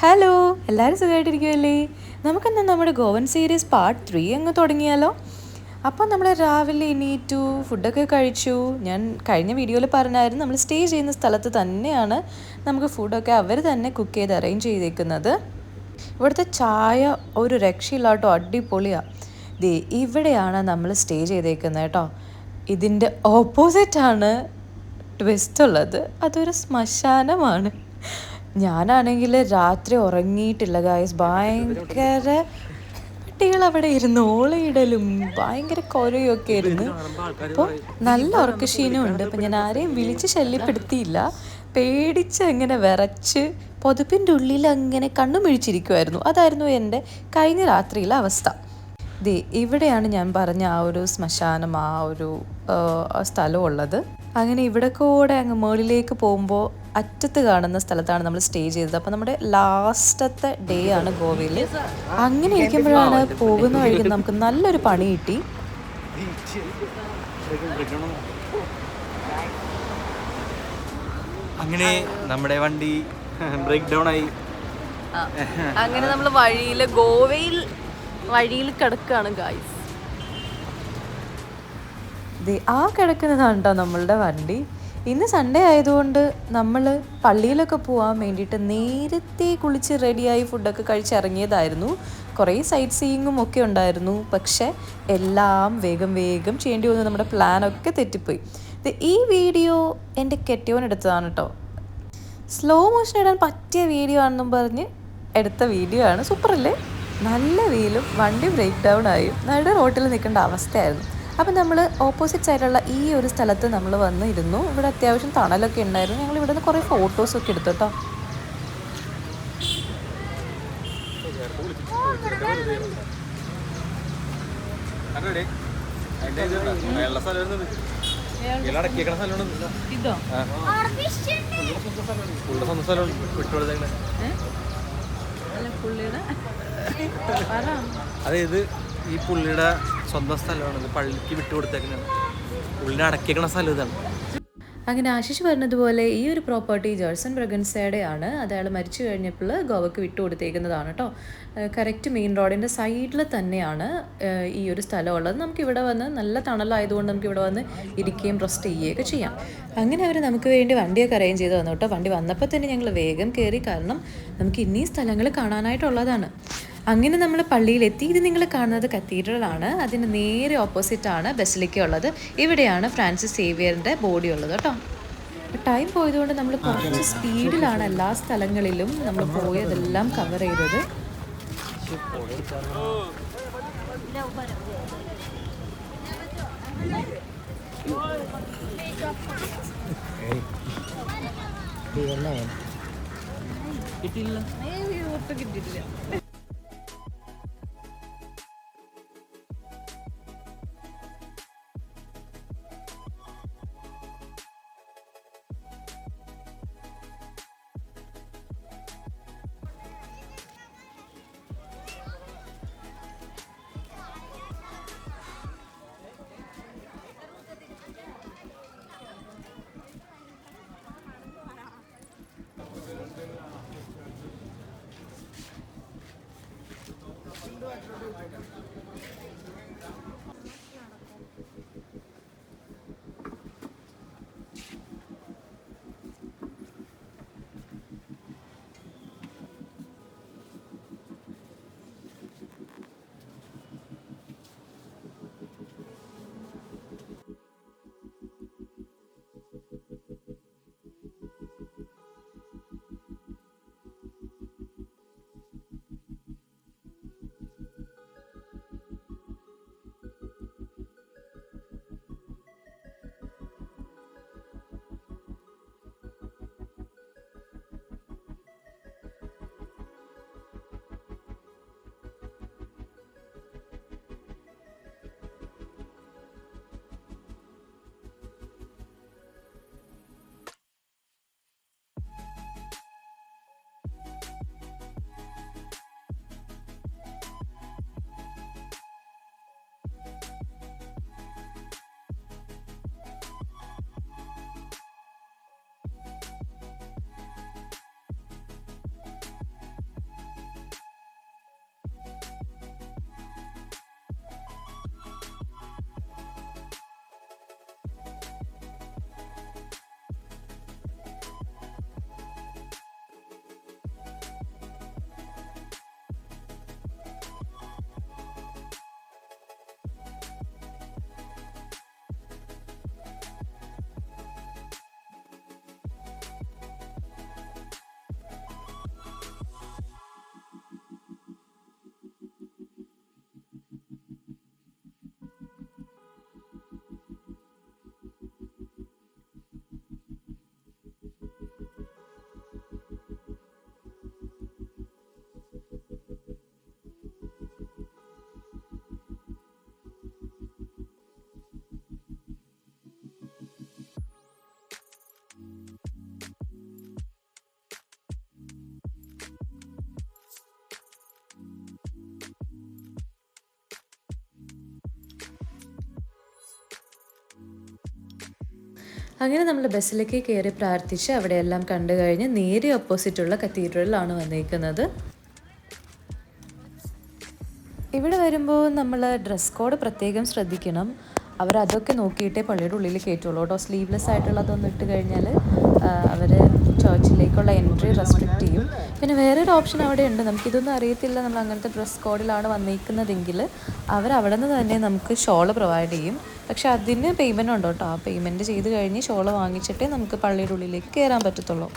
Hello, എല്ലാവരും സുഖമായിട്ടിരിക്കുമല്ലേ? നമുക്കെന്നാ നമ്മുടെ Goan series part 3 അങ്ങ് തുടങ്ങിയാലോ? അപ്പം നമ്മൾ രാവിലെ എണീറ്റു, ഫുഡൊക്കെ കഴിച്ചു. ഞാൻ കഴിഞ്ഞ വീഡിയോയിൽ പറഞ്ഞായിരുന്നു നമ്മൾ സ്റ്റേ ചെയ്യുന്ന സ്ഥലത്ത് തന്നെയാണ് നമുക്ക് ഫുഡൊക്കെ അവർ തന്നെ കുക്ക് ചെയ്ത് അറേഞ്ച് ചെയ്തേക്കുന്നത്. ഇവിടുത്തെ ചായ ഒരു രക്ഷയില്ലാട്ടോ, അടിപൊളിയാണ്. ദേ ഇവിടെയാണ് നമ്മൾ സ്റ്റേ ചെയ്തേക്കുന്നത് കേട്ടോ. ഇതിൻ്റെ ഓപ്പോസിറ്റാണ് ട്വിസ്റ്റ് ഉള്ളത്. അതൊരു ശ്മശാനമാണ്. ഞാനാണെങ്കിൽ രാത്രി ഉറങ്ങിയിട്ടില്ല ഗായ്സ്. ഭയങ്കര പട്ടികൾ അവിടെ ഇരുന്ന് ഓളയിടലും ഭയങ്കര കൊരയൊക്കെ ആയിരുന്നു. അപ്പോൾ നല്ല ഉറക്കക്ഷീണവും ഉണ്ട്. അപ്പം ഞാൻ ആരെയും വിളിച്ച് ശല്യപ്പെടുത്തിയില്ല. പേടിച്ച് അങ്ങനെ വിറച്ച് പൊതുപ്പിൻ്റെ ഉള്ളിൽ അങ്ങനെ കണ്ണു മിഴിച്ചിരിക്കുമായിരുന്നു. അതായിരുന്നു എൻ്റെ കഴിഞ്ഞ രാത്രിയിലെ അവസ്ഥ. ദേ ഇവിടെയാണ് ഞാൻ പറഞ്ഞ ആ ഒരു ശ്മശാനം, ആ ഒരു സ്ഥലം ഉള്ളത്. അങ്ങനെ ഇവിടെ കൂടെ അങ്ങ് മുകളിലേക്ക് പോകുമ്പോൾ അറ്റത്ത് കാണുന്ന സ്ഥലത്താണ് നമ്മൾ സ്റ്റേ ചെയ്തത്. അപ്പോൾ നമ്മുടെ ലാസ്റ്റത്തെ ഡേ ആണ് ഗോവയിൽ. അങ്ങനെ ഇരിക്കുമ്പോഴാണ് പോകുന്ന വഴിക്ക് നമുക്ക് നല്ലൊരു പണി കിട്ടി. അങ്ങനെ നമ്മുടെ വണ്ടി ബ്രേക്ക് ഡൗൺ ആയി. അങ്ങനെ നമ്മൾ ഗോവയിൽ വഴിയിൽ കിടക്കുകയാണ് ഗായ്സ്. ആ കിടക്കുന്നതാണ് കേട്ടോ നമ്മളുടെ വണ്ടി. ഇന്ന് സൺഡേ ആയതുകൊണ്ട് നമ്മൾ പള്ളിയിലൊക്കെ പോകാൻ വേണ്ടിയിട്ട് നേരത്തെ കുളിച്ച് റെഡിയായി ഫുഡൊക്കെ കഴിച്ചിറങ്ങിയതായിരുന്നു. കുറേ സൈറ്റ് സീയിങ്ങും ഒക്കെ ഉണ്ടായിരുന്നു. പക്ഷേ എല്ലാം വേഗം വേഗം ചെയ്യേണ്ടി വന്നു. നമ്മുടെ പ്ലാനൊക്കെ തെറ്റിപ്പോയി. ഈ വീഡിയോ എൻ്റെ കെട്ടിയോനെടുത്തതാണ് കേട്ടോ. സ്ലോ മോഷൻ ഇടാൻ പറ്റിയ വീഡിയോ ആണെന്നും പറഞ്ഞ് എടുത്ത വീഡിയോ ആണ്. സൂപ്പറല്ലേ? നല്ല വെയിലും വണ്ടി ബ്രേക്ക് ഡൗൺ ആയും നട റോട്ടിൽ നിൽക്കേണ്ട അവസ്ഥയായിരുന്നു. അപ്പം നമ്മൾ ഓപ്പോസിറ്റ് സൈഡുള്ള ഈ ഒരു സ്ഥലത്ത് നമ്മൾ വന്നിരുന്നു. ഇവിടെ അത്യാവശ്യം തണലൊക്കെ ഉണ്ടായിരുന്നു. ഞങ്ങൾ ഇവിടെ നിന്ന് കുറേ ഫോട്ടോസൊക്കെ എടുത്തു കേട്ടോ. അതായത് ഈ പുള്ളിയുടെ സ്വന്തം സ്ഥലമാണ്. പള്ളിക്ക് വിട്ടുകൊടുത്തേക്കാണ്. പുള്ളിനെ അടക്കിയേക്കണ സ്ഥലം ഇതാണ്. അങ്ങനെ ആശിഷ് പറഞ്ഞതുപോലെ ഈ ഒരു പ്രോപ്പർട്ടി ജോൾസൺ ബ്രഗൻസയുടെ ആണ്. അത് അയാൾ മരിച്ചു കഴിഞ്ഞപ്പോൾ ഗോവയ്ക്ക് വിട്ടുകൊടുത്തേക്കുന്നതാണ് കേട്ടോ. കറക്റ്റ് മെയിൻ റോഡിൻ്റെ സൈഡിൽ തന്നെയാണ് ഈ ഒരു സ്ഥലമുള്ളത്. നമുക്കിവിടെ വന്ന് നല്ല തണലായതുകൊണ്ട് നമുക്കിവിടെ വന്ന് ഇരിക്കുകയും റെസ്റ്റ് ചെയ്യുകയൊക്കെ ചെയ്യാം. അങ്ങനെ അവർ നമുക്ക് വേണ്ടി വണ്ടിയൊക്കെ അറേഞ്ച് ചെയ്ത് തന്നു കേട്ടോ. വണ്ടി വന്നപ്പോൾ തന്നെ ഞങ്ങൾ വേഗം കയറി. കാരണം നമുക്ക് ഇനിയും സ്ഥലങ്ങൾ കാണാനായിട്ടുള്ളതാണ്. അങ്ങനെ നമ്മൾ പള്ളിയിലെത്തി. ഇത് നിങ്ങൾ കാണുന്നത് കത്തീഡ്രലാണ്. അതിന് നേരെ ഓപ്പോസിറ്റാണ് ബസിലിക്ക ഉള്ളത്. ഇവിടെയാണ് ഫ്രാൻസിസ് സേവിയറിൻ്റെ ബോഡി ഉള്ളത് കേട്ടോ. ടൈം പോയതുകൊണ്ട് നമ്മൾ കുറച്ച് സ്പീഡിലാണ് എല്ലാ സ്ഥലങ്ങളിലും നമ്മൾ പോയതെല്ലാം കവർ ചെയ്തത്. കിട്ടിയില്ല. അങ്ങനെ നമ്മൾ ബസ്സിലേക്ക് കയറി പ്രാർത്ഥിച്ച് അവിടെയെല്ലാം കണ്ടു കഴിഞ്ഞ് നേരെ ഓപ്പോസിറ്റുള്ള കത്തീഡ്രലിലാണ് വന്നിരിക്കുന്നത്. ഇവിടെ വരുമ്പോൾ നമ്മൾ ഡ്രസ് കോഡ് പ്രത്യേകം ശ്രദ്ധിക്കണം. അവരതൊക്കെ നോക്കിയിട്ടേ പള്ളിയുടെ ഉള്ളിൽ കയറ്റുള്ളൂ കേട്ടോ. സ്ലീവ്ലെസ് ആയിട്ടുള്ളതൊന്നും ഇട്ട് കഴിഞ്ഞാൽ അവർ ചർച്ചിലേക്കുള്ള എൻട്രി റെസ്ട്രിക്റ്റ് ചെയ്യും. പിന്നെ വേറൊരു ഓപ്ഷൻ അവിടെ ഉണ്ട്. നമുക്കിതൊന്നും അറിയത്തില്ല, നമ്മൾ അങ്ങനത്തെ ഡ്രസ് കോഡിലാണ് വന്നിരിക്കുന്നതെങ്കിൽ അവരവിടെ നിന്ന് തന്നെ നമുക്ക് ഷോൾ പ്രൊവൈഡ് ചെയ്യും. പക്ഷെ അതിന് പേയ്മെൻറ്റ് ഉണ്ട് കേട്ടോ. ആ പേയ്മെൻറ്റ് ചെയ്ത് കഴിഞ്ഞ് ഷോൾ വാങ്ങിച്ചിട്ടേ നമുക്ക് പള്ളിയുടെ ഉള്ളിലേക്ക് കയറാൻ പറ്റത്തുള്ളൂ.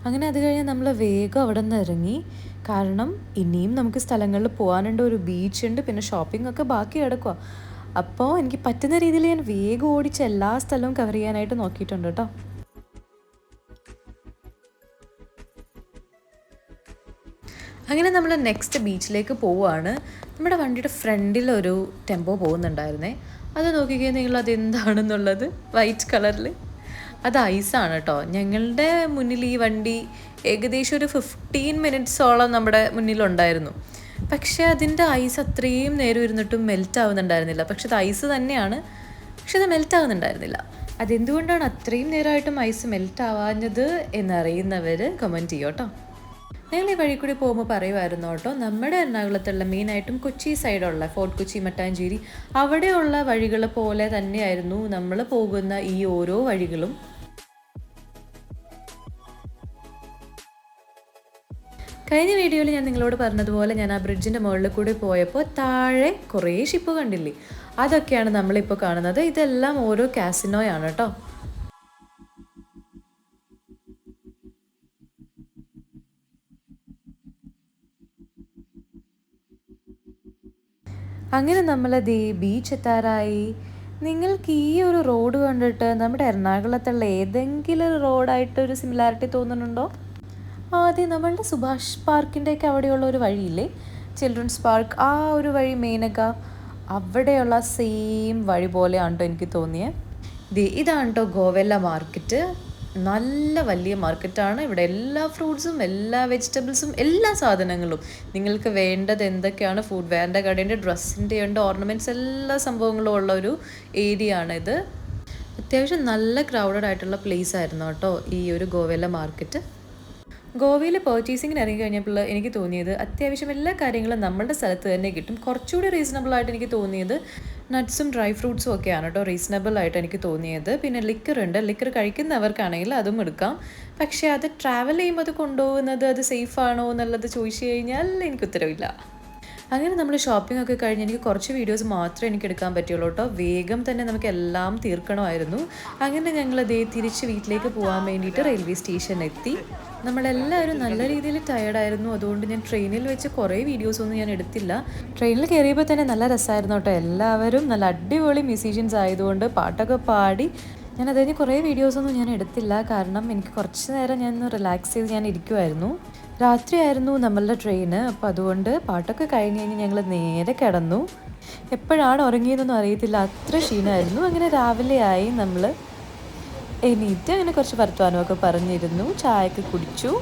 അങ്ങനെ അത് കഴിഞ്ഞ് നമ്മൾ വേഗം അവിടെ നിന്ന് ഇറങ്ങി. കാരണം ഇനിയും നമുക്ക് സ്ഥലങ്ങളിൽ പോകാനുണ്ട്, ഒരു ബീച്ചുണ്ട്, പിന്നെ ഷോപ്പിംഗ് ഒക്കെ ബാക്കി കിടക്കുക. അപ്പോൾ എനിക്ക് പറ്റുന്ന രീതിയിൽ ഞാൻ വേഗം ഓടിച്ച് എല്ലാ സ്ഥലവും കവർ ചെയ്യാനായിട്ട് നോക്കിയിട്ടുണ്ട് കേട്ടോ. അങ്ങനെ നമ്മൾ നെക്സ്റ്റ് ബീച്ചിലേക്ക് പോവുകയാണ്. നമ്മുടെ വണ്ടിയുടെ ഫ്രണ്ടിലൊരു ടെമ്പോ പോകുന്നുണ്ടായിരുന്നേ. അത് നോക്കിക്കഴിഞ്ഞാൽ നിങ്ങൾ അതെന്താണെന്നുള്ളത് വൈറ്റ് കളറിൽ അത് ഐസാണ് കേട്ടോ. ഞങ്ങളുടെ മുന്നിൽ ഈ വണ്ടി ഏകദേശം ഒരു 15 മിനിറ്റ്സോളം നമ്മുടെ മുന്നിലുണ്ടായിരുന്നു. പക്ഷേ അതിൻ്റെ ഐസ് അത്രയും നേരം ഇരുന്നിട്ടും മെൽറ്റ് ആവുന്നുണ്ടായിരുന്നില്ല. പക്ഷെ അത് ഐസ് തന്നെയാണ്, പക്ഷെ അത് മെൽറ്റ് ആവുന്നുണ്ടായിരുന്നില്ല. അതെന്തുകൊണ്ടാണ് അത്രയും നേരമായിട്ടും ഐസ് മെൽറ്റ് ആവാഞ്ഞത് എന്നറിയുന്നവർ കമൻറ്റ് ചെയ്യും കേട്ടോ. ഞങ്ങൾ ഈ വഴി കൂടി പോകുമ്പോൾ പറയുമായിരുന്നു കേട്ടോ, നമ്മുടെ എറണാകുളത്തുള്ള മെയിനായിട്ടും കൊച്ചി സൈഡുള്ള ഫോർട്ട് കൊച്ചി, മട്ടാഞ്ചേരി അവിടെയുള്ള വഴികൾ പോലെ തന്നെയായിരുന്നു നമ്മൾ പോകുന്ന ഈ ഓരോ വഴികളും. കഴിഞ്ഞ വീഡിയോയിൽ ഞാൻ നിങ്ങളോട് പറഞ്ഞതുപോലെ ഞാൻ ആ ബ്രിഡ്ജിൻ്റെ മുകളിൽ കൂടി പോയപ്പോൾ താഴെ കുറേ ഷിപ്പ് കണ്ടില്ലേ, അതൊക്കെയാണ് നമ്മളിപ്പോൾ കാണുന്നത്. ഇതെല്ലാം ഓരോ കാസിനോയാണ് കേട്ടോ. അങ്ങനെ നമ്മളത് ബീച്ച് എത്താറായി. നിങ്ങൾക്ക് ഈ ഒരു റോഡ് കണ്ടിട്ട് നമ്മുടെ എറണാകുളത്തുള്ള ഏതെങ്കിലും ഒരു റോഡായിട്ടൊരു സിമിലാരിറ്റി തോന്നുന്നുണ്ടോ? ആദ്യം നമ്മളുടെ സുഭാഷ് പാർക്കിൻ്റെയൊക്കെ അവിടെയുള്ള ഒരു വഴിയില്ലേ, ചിൽഡ്രൻസ് പാർക്ക്, ആ ഒരു വഴി മേനക, അവിടെയുള്ള സെയിം വഴി പോലെയാണ് കേട്ടോ എനിക്ക് തോന്നിയത്. ഇതാണ് കേട്ടോ ഗോവെല്ല മാർക്കറ്റ്. നല്ല വലിയ മാർക്കറ്റാണ്. ഇവിടെ എല്ലാ ഫ്രൂട്ട്സും എല്ലാ വെജിറ്റബിൾസും എല്ലാ സാധനങ്ങളും നിങ്ങൾക്ക് വേണ്ടത് എന്തൊക്കെയാണ്, ഫുഡ് വെയറിൻ്റെ കടയുണ്ട്, ഡ്രസ്സിൻ്റെ ഉണ്ട്, ഓർണമെൻറ്റ്സ് എല്ലാ സംഭവങ്ങളും ഉള്ള ഒരു ഏരിയ ആണിത്. അത്യാവശ്യം നല്ല ക്രൗഡഡ് ആയിട്ടുള്ള പ്ലേസ് ആയിരുന്നു കേട്ടോ ഈ ഒരു ഗോവെല്ല മാർക്കറ്റ്. ഗോവയിൽ പർച്ചേസിങ്ങിന് ഇറങ്ങി കഴിഞ്ഞപ്പോൾ എനിക്ക് തോന്നിയത് അത്യാവശ്യം എല്ലാ കാര്യങ്ങളും നമ്മളുടെ സ്ഥലത്ത് തന്നെ കിട്ടും. കുറച്ചുകൂടി റീസണബിൾ ആയിട്ട് എനിക്ക് തോന്നിയത് നട്ട്സും ഡ്രൈ ഫ്രൂട്ട്സും ഒക്കെയാണ് കേട്ടോ റീസണബിൾ ആയിട്ട് എനിക്ക് തോന്നിയത്. പിന്നെ ലിക്കർ ഉണ്ട്, ലിക്കർ കഴിക്കുന്നവർക്കാണെങ്കിൽ അതും എടുക്കാം. പക്ഷേ അത് ട്രാവൽ ചെയ്യുമ്പോൾ അത് കൊണ്ടുപോകുന്നത് അത് സേഫ് ആണോ എന്നുള്ളത് ചോദിച്ചു കഴിഞ്ഞാൽ എനിക്ക് ഉത്തരവില്ല. അങ്ങനെ നമ്മൾ ഷോപ്പിംഗ് ഒക്കെ കഴിഞ്ഞ് എനിക്ക് കുറച്ച് വീഡിയോസ് മാത്രമേ എനിക്ക് എടുക്കാൻ പറ്റുള്ളൂ കേട്ടോ. വേഗം തന്നെ നമുക്ക് എല്ലാം തീർക്കണമായിരുന്നു. അങ്ങനെ ഞങ്ങൾ തിരിച്ച് വീട്ടിലേക്ക് പോകാൻ വേണ്ടിയിട്ട് റെയിൽവേ സ്റ്റേഷനിൽ എത്തി. നമ്മളെല്ലാവരും നല്ല രീതിയിൽ ടയേർഡായിരുന്നു. അതുകൊണ്ട് ഞാൻ ട്രെയിനിൽ വെച്ച് കുറേ വീഡിയോസൊന്നും ഞാൻ എടുത്തില്ല. ട്രെയിനിൽ കയറിയപ്പോൾ തന്നെ നല്ല രസമായിരുന്നു കേട്ടോ. എല്ലാവരും നല്ല അടിപൊളി മ്യൂസീഷ്യൻസ് ആയതുകൊണ്ട് പാട്ടൊക്കെ പാടി. ഞാൻ അതിന് കുറേ വീഡിയോസൊന്നും ഞാൻ എടുത്തില്ല, കാരണം എനിക്ക് കുറച്ച് നേരം ഞാൻ റിലാക്സ് ചെയ്ത് ഞാൻ ഇരിക്കുമായിരുന്നു. രാത്രിയായിരുന്നു നമ്മളുടെ ട്രെയിന്. അപ്പോൾ അതുകൊണ്ട് പാട്ടൊക്കെ കഴിഞ്ഞ് കഴിഞ്ഞ് ഞങ്ങൾ നേരെ കിടന്നു. എപ്പോഴാണ് ഉറങ്ങിയതെന്നൊന്നും അറിയത്തില്ല, അത്ര ക്ഷീണമായിരുന്നു. അങ്ങനെ രാവിലെ ആയി, നമ്മൾ എണീറ്റ് അങ്ങനെ കുറച്ച് വർത്തമാനമൊക്കെ പറഞ്ഞിരുന്നു, ചായയൊക്കെ കുടിച്ചു.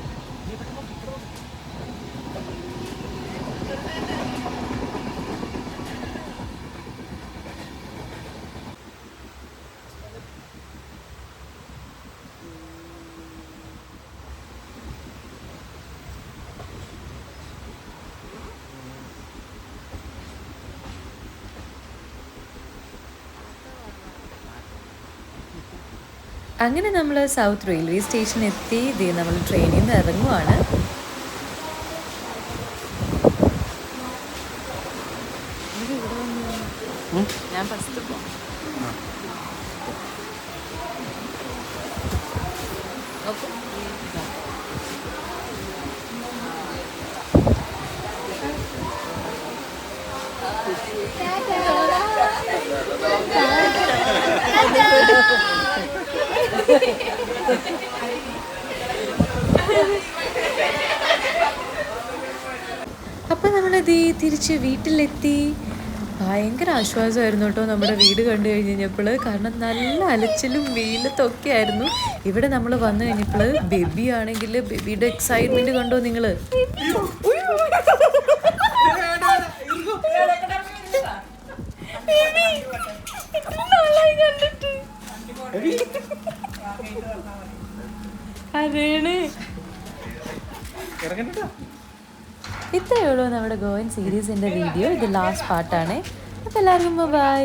അങ്ങനെ നമ്മൾ സൗത്ത് റെയിൽവേ സ്റ്റേഷൻ എത്തി. നമ്മൾ ട്രെയിനിൽ നിന്ന് ഇറങ്ങുവാണ്. ഞാൻ ഫസ്റ്റ് പോകാം. ഓക്കെ. അപ്പം നമ്മളത് തിരിച്ച് വീട്ടിലെത്തി. ഭയങ്കര ആശ്വാസമായിരുന്നു കേട്ടോ നമ്മുടെ വീട് കണ്ടു കഴിഞ്ഞപ്പോൾ. കാരണം നല്ല അലച്ചിലും വെയിലത്തൊക്കെ ആയിരുന്നു. ഇവിടെ നമ്മൾ വന്നു കഴിഞ്ഞപ്പോൾ ബേബി ആണെങ്കിൽ ബേബിയുടെ എക്സൈറ്റ്മെന്റ് കണ്ടോ നിങ്ങൾ? അതാണ്. ഇത്രയേ ഉള്ളൂ നമ്മുടെ ഗോവൻ സീരീസിൻ്റെ വീഡിയോ. ഇത് ലാസ്റ്റ് പാർട്ടാണ്. അപ്പം എല്ലാവർക്കും ബൈ.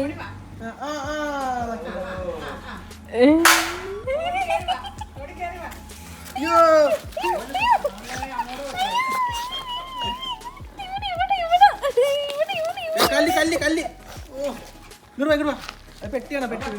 പെട്ടിയാണ് പെട്ടി.